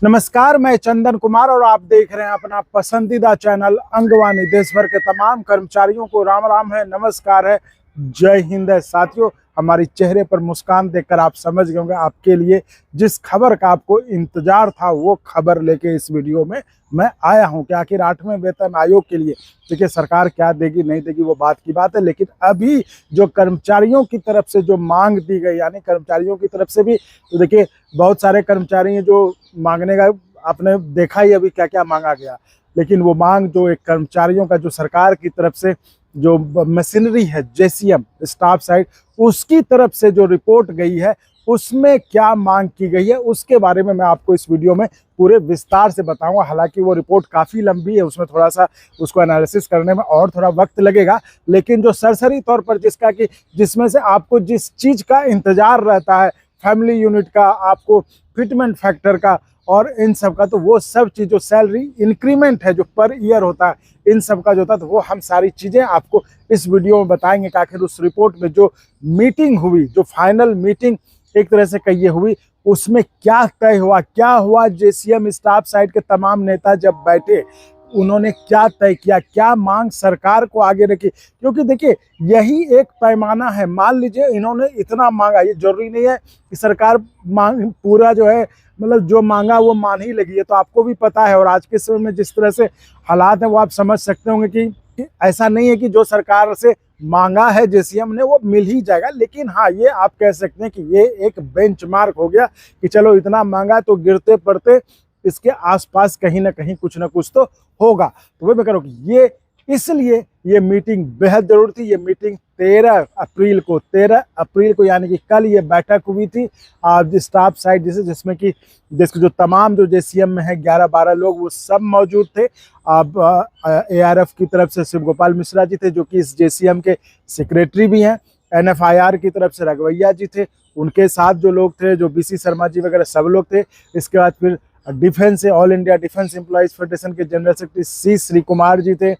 नमस्कार, मैं चंदन कुमार और आप देख रहे हैं अपना पसंदीदा चैनल अंगवानी। देश भर के तमाम कर्मचारियों को राम राम है, नमस्कार है, जय हिंद है। साथियों, हमारी चेहरे पर मुस्कान देखकर आप समझ गए होंगे आपके लिए जिस खबर का आपको इंतजार था वो खबर लेके इस वीडियो में मैं आया हूं कि आखिर 8वें वेतन आयोग के लिए देखिए सरकार क्या देगी नहीं देगी वो बात की बात है, लेकिन अभी जो कर्मचारियों की तरफ से जो मांग दी गई, यानी कर्मचारियों की तरफ से भी तो देखिए बहुत सारे कर्मचारी हैं जो मांगने का आपने देखा ही अभी क्या क्या मांगा गया, लेकिन वो मांग जो एक कर्मचारियों का जो सरकार की तरफ से जो मशीनरी है जेसीएम स्टाफ साइड उसकी तरफ से जो रिपोर्ट गई है उसमें क्या मांग की गई है उसके बारे में मैं आपको इस वीडियो में पूरे विस्तार से बताऊंगा। हालांकि वो रिपोर्ट काफ़ी लंबी है, उसमें थोड़ा सा उसको एनालिसिस करने में और थोड़ा वक्त लगेगा, लेकिन जो सरसरी तौर पर जिसमें से आपको जिस चीज़ का इंतजार रहता है, फैमिली यूनिट का, आपको फिटमेंट फैक्टर का और इन सब का, तो वो सब चीज़ जो सैलरी इंक्रीमेंट है जो पर ईयर होता है, इन सब का जो होता है, तो वो हम सारी चीज़ें आपको इस वीडियो में बताएंगे कि आखिर उस रिपोर्ट में जो मीटिंग हुई, जो फाइनल मीटिंग एक तरह से कहिए हुई, उसमें क्या तय हुआ, क्या हुआ। जेसीएम स्टाफ साइड के तमाम नेता जब बैठे उन्होंने क्या तय किया, क्या मांग सरकार को आगे रखी, क्योंकि देखिए यही एक पैमाना है। मान लीजिए इन्होंने इतना मांगा, ये जरूरी नहीं है कि सरकार मांग पूरा जो है मतलब जो मांगा वो मान ही लगी है, तो आपको भी पता है और आज के समय में जिस तरह से हालात है वो आप समझ सकते होंगे कि ऐसा नहीं है कि जो सरकार से मांगा है जेसीएम ने वो मिल ही जाएगा। लेकिन हाँ, ये आप कह सकते हैं कि ये एक बेंचमार्क हो गया कि चलो इतना मांगा तो गिरते पड़ते इसके आसपास कहीं ना कहीं कुछ ना कुछ तो होगा। तो वही मैं कह रहा हूँ कि ये इसलिए ये मीटिंग बेहद जरूरी थी। ये मीटिंग 13 अप्रैल को यानी कि कल ये बैठक हुई थी स्टाफ साइड जिसमें कि देश के जो तमाम जो जेसीएम में है 11-12 लोग वो सब मौजूद थे। अब एआरएफ की तरफ से शिव गोपाल मिश्रा जी थे जो कि इस जेसीएम के सेक्रेटरी भी हैं। एनएफआईआर की तरफ से रघवैया जी थे, उनके साथ जो लोग थे जो बीसी शर्मा जी वगैरह सब लोग थे। इसके बाद फिर डिफेंस से all India defence employees federation के जनरल सेक्रेटरी सी श्री कुमार जी थे।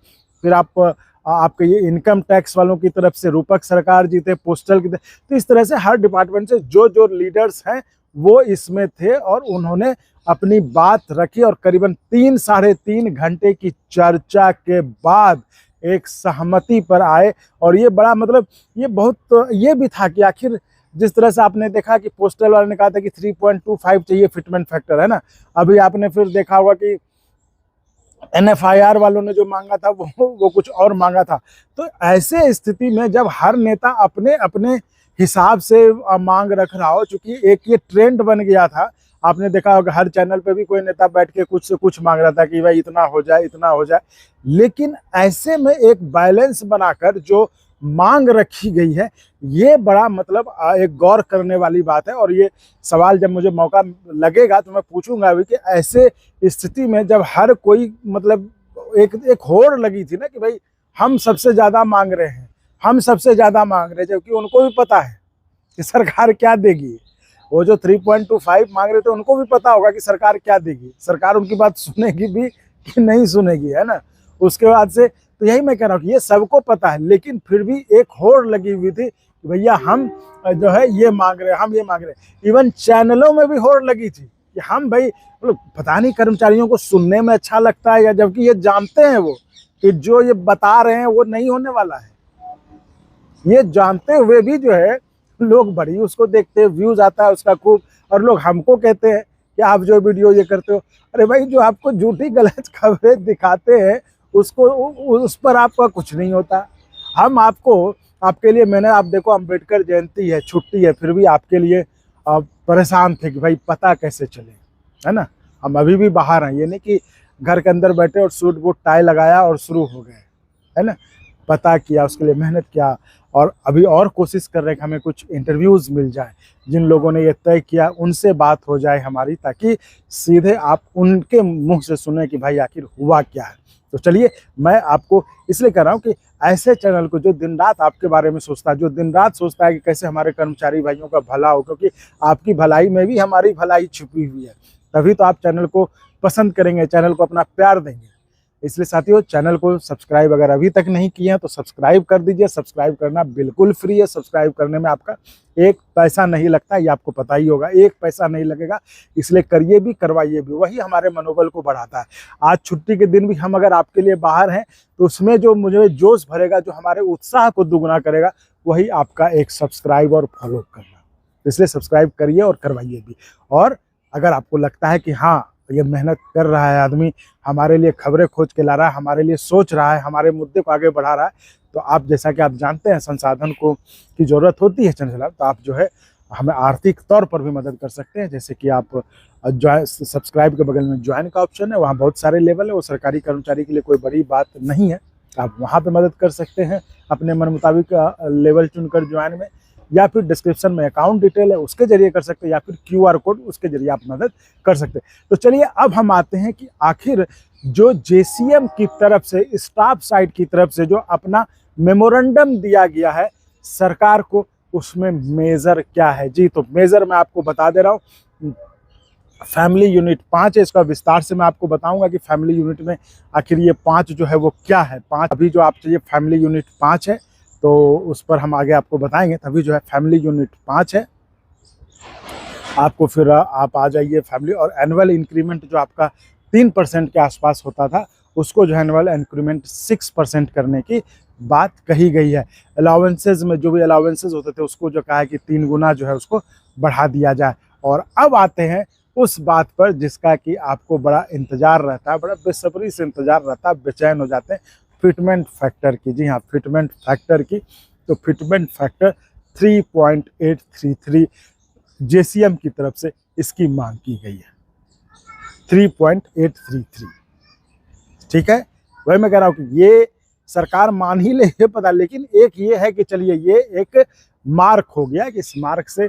फिर आपके ये इनकम टैक्स वालों की तरफ से रूपक सरकार जी थे, पोस्टल की तरफ। तो इस तरह से हर डिपार्टमेंट से जो जो लीडर्स हैं वो इसमें थे और उन्होंने अपनी बात रखी और करीबन 3-3.5 घंटे की चर्चा के बाद एक सहमति पर आए। और ये बड़ा मतलब ये बहुत ये भी था कि आखिर जिस तरह से आपने देखा कि पोस्टल वाले ने कहा था कि 3.25 चाहिए फिटमेंट फैक्टर, है ना। अभी आपने फिर देखा होगा कि एनएफआईआर वालों ने जो मांगा था वो कुछ और मांगा था। तो ऐसे स्थिति में जब हर नेता अपने अपने हिसाब से मांग रख रहा हो, चूंकि एक ये ट्रेंड बन गया था, आपने देखा होगा हर चैनल पे भी कोई नेता बैठ के कुछ से कुछ मांग रहा था कि भाई इतना हो जाए इतना हो जाए। लेकिन ऐसे में एक बैलेंस बनाकर जो मांग रखी गई है ये बड़ा मतलब एक गौर करने वाली बात है। और ये सवाल जब मुझे मौका लगेगा तो मैं पूछूंगा भी कि ऐसे स्थिति में जब हर कोई मतलब एक होड़ लगी थी ना कि भाई हम सबसे ज़्यादा मांग रहे हैं, हम सबसे ज़्यादा मांग रहे हैं, जबकि उनको भी पता है कि सरकार क्या देगी। वो जो 3.25 मांग रहे थे उनको भी पता होगा कि सरकार क्या देगी, सरकार उनकी बात सुनेगी भी कि नहीं सुनेगी, है ना। उसके बाद से तो यही मैं कह रहा हूँ कि ये सबको पता है, लेकिन फिर भी एक होड़ लगी हुई थी कि भैया हम जो है ये मांग रहे हैं, हम ये मांग रहे हैं। इवन चैनलों में भी होड़ लगी थी कि हम भाई मतलब पता नहीं कर्मचारियों को सुनने में अच्छा लगता है या, जबकि ये जानते हैं वो कि जो ये बता रहे हैं वो नहीं होने वाला है। ये जानते हुए भी जो है लोग बड़ी उसको देखते हैं, व्यूज आता है उसका खूब, और लोग हमको कहते हैं कि आप जो वीडियो ये करते हो, अरे भाई जो आपको झूठी गलत खबरें दिखाते हैं उसको उस पर आपका कुछ नहीं होता। हम आपके लिए मैंने आप देखो अम्बेडकर जयंती है, छुट्टी है, फिर भी आपके लिए परेशान थे कि भाई पता कैसे चले, है ना। हम अभी भी बाहर हैं, ये नहीं कि घर के अंदर बैठे और सूट बूट टाई लगाया और शुरू हो गए, है ना। पता किया, उसके लिए मेहनत किया और अभी और कोशिश कर रहे हैं कि हमें कुछ इंटरव्यूज़ मिल जाए। जिन लोगों ने ये तय किया उनसे बात हो जाए हमारी, ताकि सीधे आप उनके मुंह से सुने कि भाई आखिर हुआ क्या है। तो चलिए, मैं आपको इसलिए कह रहा हूँ कि ऐसे चैनल को जो दिन रात आपके बारे में सोचता है, जो दिन रात सोचता है कि कैसे हमारे कर्मचारी भाइयों का भला हो, क्योंकि आपकी भलाई में भी हमारी भलाई छुपी हुई है, तभी तो आप चैनल को पसंद करेंगे, चैनल को अपना प्यार देंगे। इसलिए साथियों चैनल को सब्सक्राइब अगर अभी तक नहीं किए हैं तो सब्सक्राइब कर दीजिए। सब्सक्राइब करना बिल्कुल फ्री है, सब्सक्राइब करने में आपका एक पैसा नहीं लगता, ये आपको पता ही होगा, एक पैसा नहीं लगेगा। इसलिए करिए भी, करवाइए भी, वही हमारे मनोबल को बढ़ाता है। आज छुट्टी के दिन भी हम अगर आपके लिए बाहर हैं तो उसमें जो मुझे जोश भरेगा, जो हमारे उत्साह को दुगुना करेगा, वही आपका एक सब्सक्राइब और फॉलो करना। इसलिए सब्सक्राइब करिए और करवाइए भी। और अगर आपको लगता है कि हाँ ये मेहनत कर रहा है आदमी, हमारे लिए खबरें खोज के ला रहा है, हमारे लिए सोच रहा है, हमारे मुद्दे को आगे बढ़ा रहा है, तो आप जैसा कि आप जानते हैं संसाधन को की ज़रूरत होती है चैनल चलाने, तो आप जो है हमें आर्थिक तौर पर भी मदद कर सकते हैं। जैसे कि आप सब्सक्राइब के बगल में ज्वाइन का ऑप्शन है, वहाँ बहुत सारे लेवल है, वो सरकारी कर्मचारी के लिए कोई बड़ी बात नहीं है। आप वहाँ पे मदद कर सकते हैं अपने मन मुताबिक लेवल चुनकर ज्वाइन में, या फिर डिस्क्रिप्शन में अकाउंट डिटेल है उसके जरिए कर सकते हैं, या फिर QR कोड उसके जरिए आप मदद कर सकते हैं। तो चलिए अब हम आते हैं कि आखिर जो JCM की तरफ से, स्टाफ साइड की तरफ से जो अपना मेमोरेंडम दिया गया है सरकार को, उसमें मेजर क्या है। जी तो मेजर मैं आपको बता दे रहा हूँ, फैमिली यूनिट 5 है। इसका विस्तार से मैं आपको बताऊंगा कि फैमिली यूनिट में आखिर ये 5 जो है वो क्या है। 5 अभी जो आप चाहिए फैमिली यूनिट 5 है, तो उस पर हम आगे आपको बताएंगे। तभी जो है फैमिली यूनिट 5 है आपको, फिर आप आ जाइए फैमिली। और एनुअल इंक्रीमेंट जो आपका 3% के आसपास होता था, उसको जो है एनुअल इंक्रीमेंट 6% करने की बात कही गई है। अलाउंसेज में जो भी अलाउंसेज होते थे उसको जो कहा है कि 3 गुना जो है उसको बढ़ा दिया जाए। और अब आते हैं उस बात पर जिसका कि आपको बड़ा इंतजार रहता है, बड़ा बेसब्री से इंतजार रहता है, बेचैन हो जाते हैं, फिटमेंट फैक्टर की। जी हाँ, फिटमेंट फैक्टर की। तो फिटमेंट फैक्टर 3.833 JCM की तरफ से इसकी मांग की गई है, 3.833। ठीक है, वही मैं कह रहा हूँ कि ये सरकार मान ही ले, ये पता, लेकिन एक ये है कि चलिए ये एक मार्क हो गया कि इस मार्क से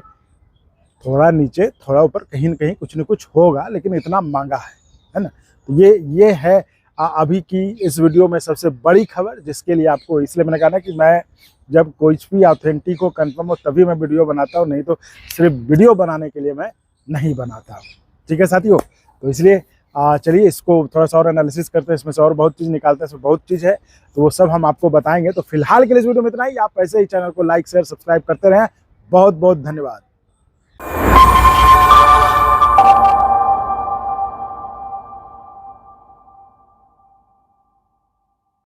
थोड़ा नीचे थोड़ा ऊपर कहीं न कहीं कुछ न कुछ होगा, लेकिन इतना मांगा है ना। तो ये है अभी की इस वीडियो में सबसे बड़ी खबर, जिसके लिए आपको, इसलिए मैंने कहा ना कि मैं जब कोई भी ऑथेंटिक हो, कंफर्म हो, तभी मैं वीडियो बनाता हूँ, नहीं तो सिर्फ वीडियो बनाने के लिए मैं नहीं बनाता हूँ। ठीक है साथियों, तो इसलिए चलिए इसको थोड़ा सा और एनालिसिस करते हैं, इसमें से और बहुत चीज़ निकालते हैं, इसमें बहुत चीज़ है, तो वो सब हम आपको बताएंगे। तो फिलहाल के लिए इस वीडियो में इतना ही। आप ऐसे ही चैनल को लाइक शेयर सब्सक्राइब करते रहें। बहुत बहुत धन्यवाद।